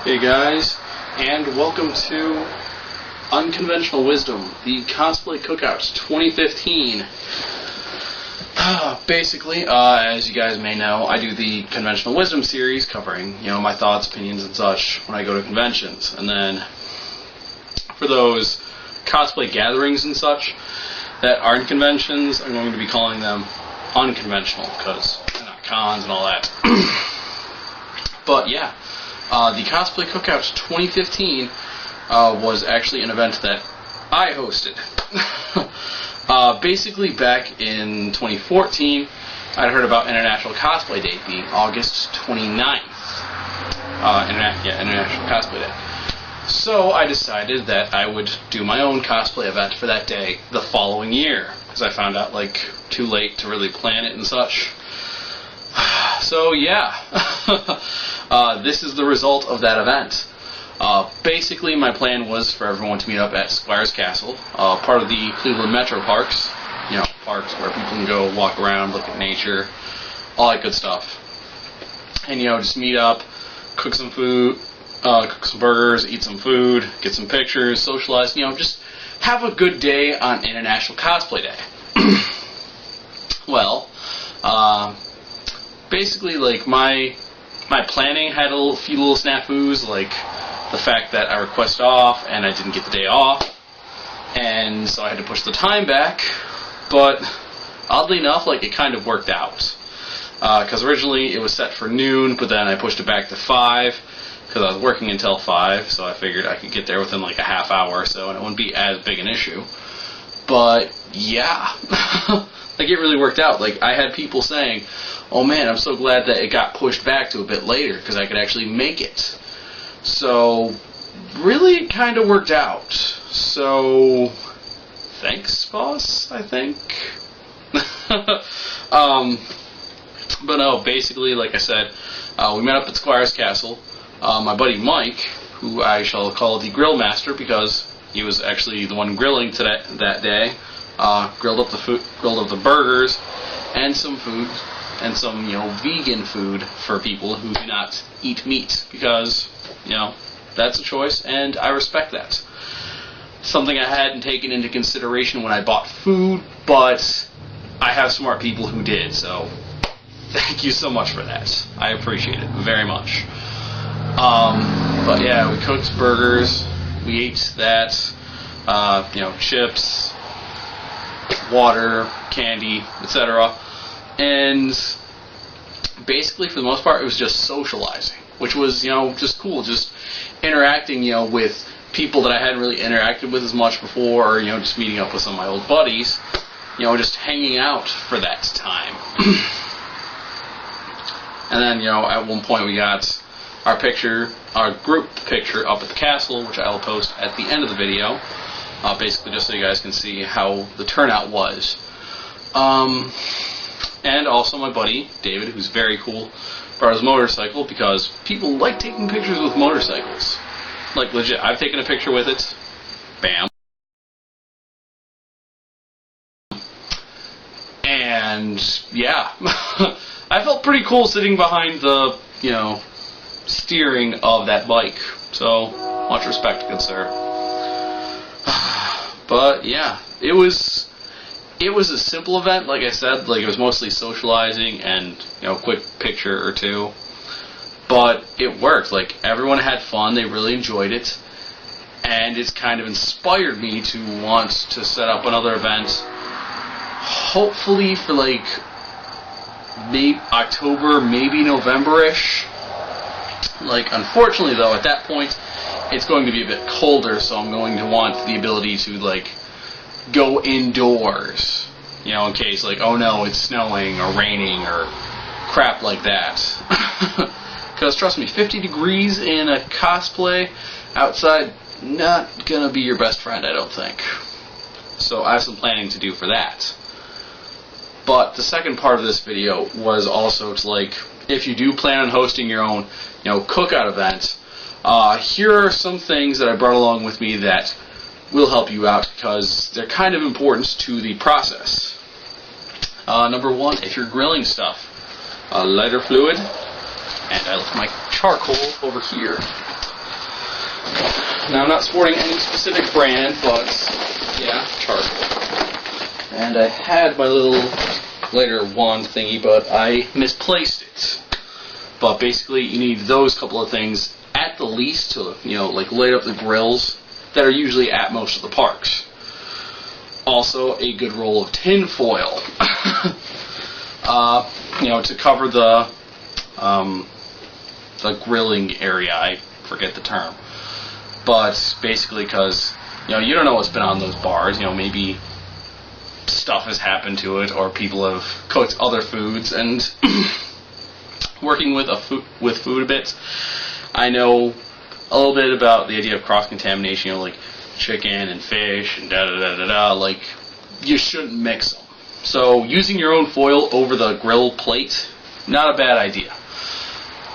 Hey guys, and welcome to Unconventional Wisdom, the Cosplay Cookout 2015. Basically, as you guys may know, I do the Conventional Wisdom series covering, my thoughts, opinions, and such when I go to conventions. And then, for those cosplay gatherings and such that aren't conventions, I'm going to be calling them unconventional, because they're not cons and all that. But yeah. The Cosplay Cookout 2015 was actually an event that I hosted. Basically, back in 2014, I'd heard about International Cosplay Day being August 29th. International Cosplay Day. So I decided that I would do my own cosplay event for that day the following year, because I found out, too late to really plan it and such. So yeah, this is the result of that event. Basically, my plan was for everyone to meet up at Squires Castle, part of the Cleveland Metro Parks. Parks where people can go walk around, look at nature, all that good stuff. And just meet up, cook some food, cook some burgers, eat some food, get some pictures, socialize. Just have a good day on International Cosplay Day. Well, basically, my planning had a few little snafus, like the fact that I requested off and I didn't get the day off, and so I had to push the time back. But oddly enough, it kind of worked out, because originally it was set for noon, but then I pushed it back to 5 because I was working until 5, so I figured I could get there within a half hour or so, and it wouldn't be as big an issue. But yeah, it really worked out. I had people saying, "Oh man, I'm so glad that it got pushed back to a bit later because I could actually make it." So, really kind of worked out. So, thanks, boss, I think. But no, basically, like I said, we met up at Squires Castle. My buddy Mike, who I shall call the grill master because he was actually the one grilling that day, grilled up the burgers and some food. And some, vegan food for people who do not eat meat, because, that's a choice, and I respect that. Something I hadn't taken into consideration when I bought food, but I have smart people who did, so thank you so much for that. I appreciate it very much. But yeah, we cooked burgers, we ate that, chips, water, candy, etc., and basically, for the most part, it was just socializing, which was, just cool, just interacting, with people that I hadn't really interacted with as much before, or, just meeting up with some of my old buddies, just hanging out for that time. And then, at one point we got our group picture up at the castle, which I will post at the end of the video, basically just so you guys can see how the turnout was. And also my buddy, David, who's very cool, brought his motorcycle because people like taking pictures with motorcycles. Legit, I've taken a picture with it. Bam. And, yeah. I felt pretty cool sitting behind the, steering of that bike. So, much respect, good sir. But, yeah, it was a simple event, like I said. It was mostly socializing and, quick picture or two. But it worked. Everyone had fun. They really enjoyed it. And it's kind of inspired me to want to set up another event. Hopefully for, October, maybe November-ish. Unfortunately, though, at that point, it's going to be a bit colder, so I'm going to want the ability to, go indoors, in case, oh no, it's snowing or raining or crap like that. Because, trust me, 50 degrees in a cosplay outside, not gonna be your best friend, I don't think. So I have some planning to do for that. But the second part of this video was also to, if you do plan on hosting your own, cookout event, here are some things that I brought along with me that will help you out because they're kind of important to the process. Number one, if you're grilling stuff, lighter fluid, and I left my charcoal over here. Now I'm not sporting any specific brand, but yeah, charcoal. And I had my little lighter wand thingy, but I misplaced it. But basically, you need those couple of things at the least to, like light up the grills that are usually at most of the parks. Also, a good roll of tin foil, to cover the grilling area. I forget the term, but basically, because you don't know what's been on those bars. Maybe stuff has happened to it, or people have cooked other foods. And working with food a bit, I know a little bit about the idea of cross-contamination. Like chicken and fish and da-da-da-da-da, like, you shouldn't mix them. So using your own foil over the grill plate, not a bad idea.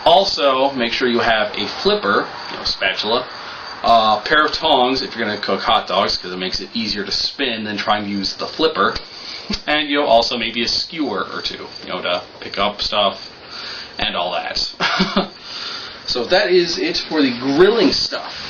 Also, make sure you have a flipper, spatula, a pair of tongs if you're going to cook hot dogs, because it makes it easier to spin than trying to use the flipper, and also maybe a skewer or two, to pick up stuff and all that. So that is it for the grilling stuff.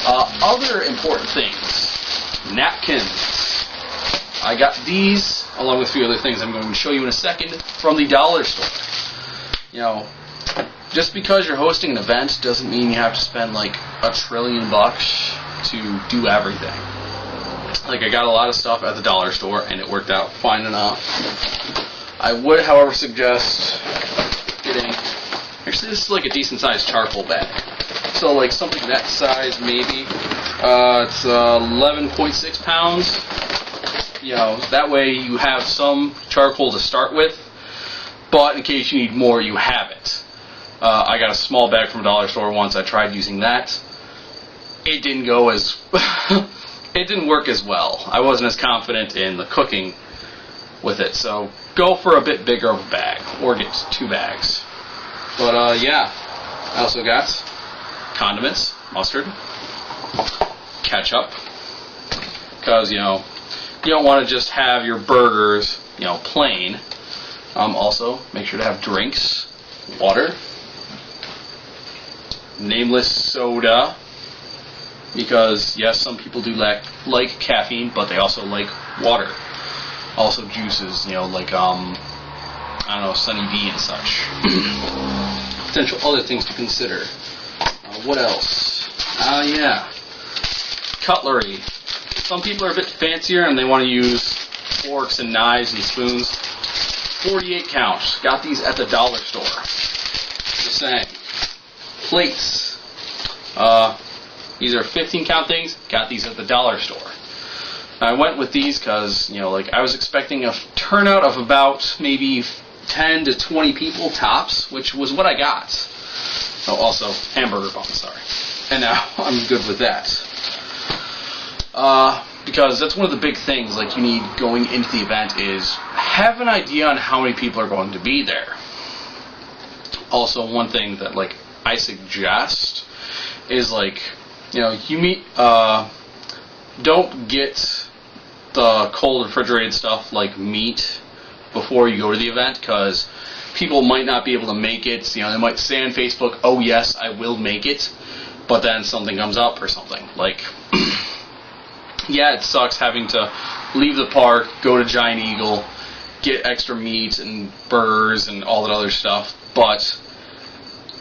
Other important things. Napkins. I got these, along with a few other things I'm going to show you in a second, from the dollar store. Just because you're hosting an event doesn't mean you have to spend like $1 trillion to do everything. Like, I got a lot of stuff at the dollar store, and it worked out fine enough. I would, however, suggest getting... Actually, this is like a decent-sized charcoal bag. So, like, something that size, maybe. It's 11.6 pounds. That way you have some charcoal to start with, but in case you need more, you have it. I got a small bag from a dollar store once. I tried using that. It didn't go as... it didn't work as well. I wasn't as confident in the cooking with it, so go for a bit bigger of a bag, or get 2 bags. But, yeah, I also got condiments, mustard, ketchup, because, you don't want to just have your burgers, plain. Also, make sure to have drinks, water, nameless soda, because, yes, some people do like caffeine, but they also like water. Also juices, like, Sunny D and such. Potential other things to consider. What else? Yeah. Cutlery. Some people are a bit fancier and they want to use forks and knives and spoons. 48 count. Got these at the dollar store. Just saying. Plates. These are 15 count things. Got these at the dollar store. I went with these because, I was expecting a turnout of about maybe 10 to 20 people tops, which was what I got. Oh, also, hamburger bun, sorry. And now I'm good with that. Because that's one of the big things, you need going into the event is have an idea on how many people are going to be there. Also, one thing that, I suggest is, you meet, don't get the cold refrigerated stuff like meat before you go to the event, because people might not be able to make it. They might say on Facebook, oh yes, I will make it, but then something comes up or something. Yeah, it sucks having to leave the park, go to Giant Eagle, get extra meat and burgers and all that other stuff, but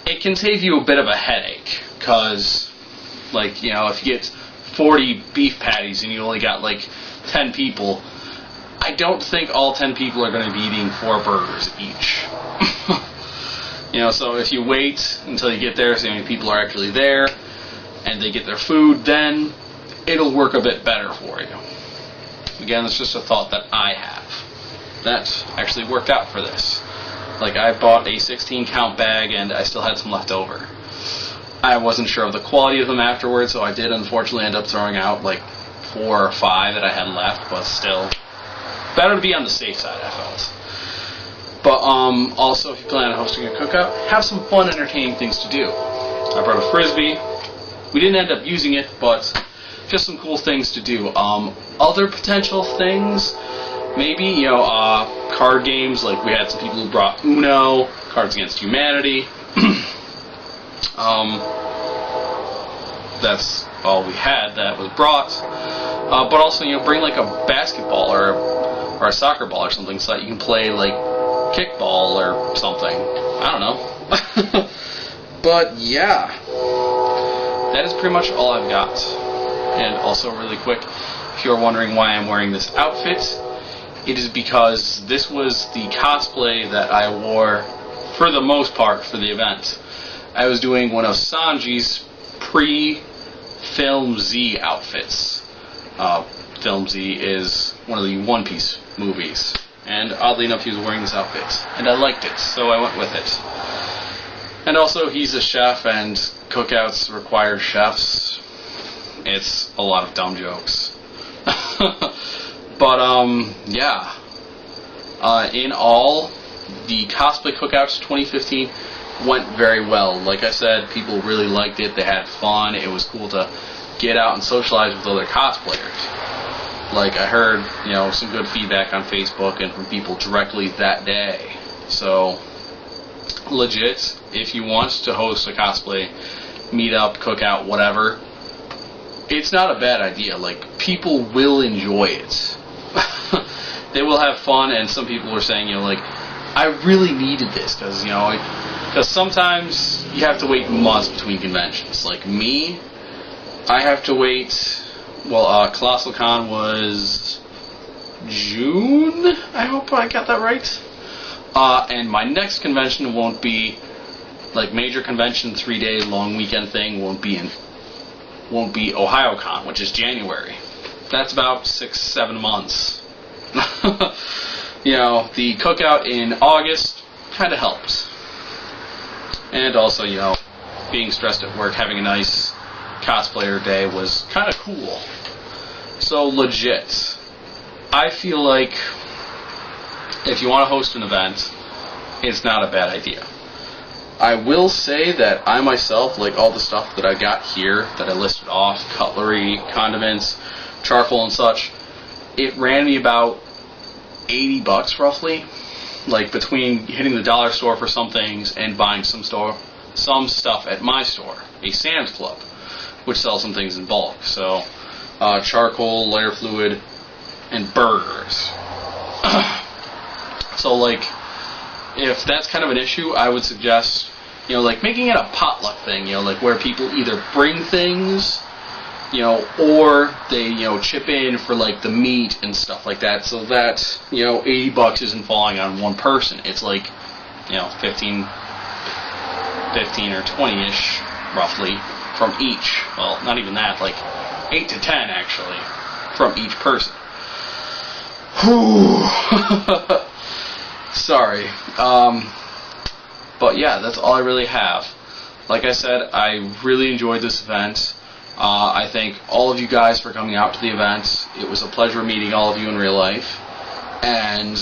it can save you a bit of a headache, because, if you get 40 beef patties and you only got, 10 people, I don't think all 10 people are going to be eating 4 burgers each. So if you wait until you get there, so how many people are actually there, and they get their food, then it'll work a bit better for you. Again, it's just a thought that I have. That actually worked out for this. I bought a 16 count bag and I still had some left over. I wasn't sure of the quality of them afterwards, so I did unfortunately end up throwing out 4 or 5 that I had left, but still, better to be on the safe side, I felt. But also, if you plan on hosting a cookout, have some fun, entertaining things to do. I brought a Frisbee. We didn't end up using it, but just some cool things to do. Other potential things, maybe, card games, we had some people who brought Uno, Cards Against Humanity. that's all we had that was brought. But also, bring like a basketball or a soccer ball or something so that you can play like kickball or something. I don't know. But yeah, that is pretty much all I've got. And also really quick, if you're wondering why I'm wearing this outfit, it is because this was the cosplay that I wore for the most part for the event. I was doing one of Sanji's pre-Film Z outfits. Film Z is one of the One Piece movies. And oddly enough, he was wearing this outfit. And I liked it, so I went with it. And also, he's a chef, and cookouts require chefs. It's a lot of dumb jokes. But, yeah. In all, the Cosplay Cookouts 2015 went very well. Like I said, people really liked it. They had fun. It was cool to get out and socialize with other cosplayers. Like, I heard, some good feedback on Facebook and from people directly that day. So, legit, if you want to host a cosplay meetup, cookout, whatever, it's not a bad idea. Like, people will enjoy it. They will have fun, and some people were saying, I really needed this, because sometimes you have to wait months between conventions. Like me, I have to wait. Well, Colossal Con was June. I hope I got that right. And my next convention won't be like major convention, 3-day long weekend thing. Won't be OhioCon, which is January. That's about 6-7 months. The cookout in August kind of helps. And also, being stressed at work, having a nice cosplayer day was kind of cool. So, legit. I feel like if you want to host an event, it's not a bad idea. I will say that I myself, like all the stuff that I got here that I listed off, cutlery, condiments, charcoal and such, it ran me about $80 roughly. Like between hitting the dollar store for some things and buying some stuff at my store, a Sam's Club, which sells some things in bulk. So, charcoal, lighter fluid, and burgers. So, like, if that's kind of an issue, I would suggest, like making it a potluck thing, like where people either bring things, or they, chip in for like the meat and stuff like that, so that, $80 isn't falling on one person. It's like, 15 or 20-ish, roughly, from each. Well, not even that, like 8 to 10, actually, from each person. Whew. Sorry. But yeah, that's all I really have. Like I said, I really enjoyed this event. I thank all of you guys for coming out to the event. It was a pleasure meeting all of you in real life. And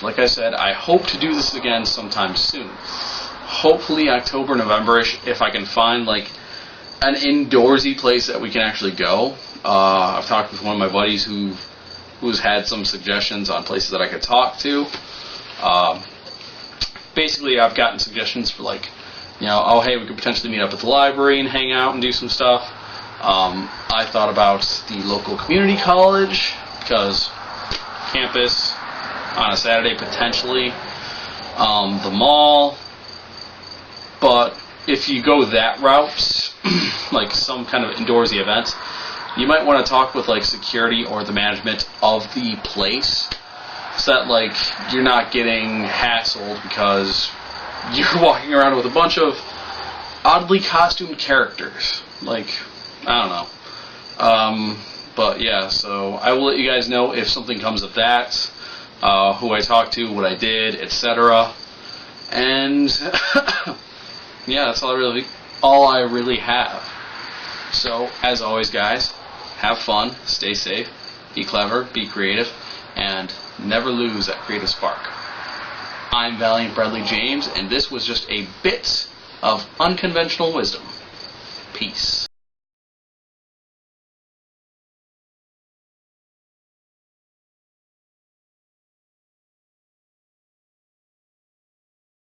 like I said, I hope to do this again sometime soon. Hopefully October, November-ish, if I can find like an indoorsy place that we can actually go. I've talked with one of my buddies who's had some suggestions on places that I could talk to. Basically, I've gotten suggestions for like, oh hey, we could potentially meet up at the library and hang out and do some stuff. I thought about the local community college, because campus on a Saturday potentially, the mall. But if you go that route, like some kind of indoorsy event, you might want to talk with like security or the management of the place, so that like you're not getting hassled because you're walking around with a bunch of oddly costumed characters. Like, I don't know. But yeah, so I will let you guys know if something comes of that, who I talked to, what I did, etc. And yeah, that's all I really have. So, as always, guys, have fun, stay safe, be clever, be creative, and never lose that creative spark. I'm Valiant Bradley James, and this was just a bit of unconventional wisdom. Peace.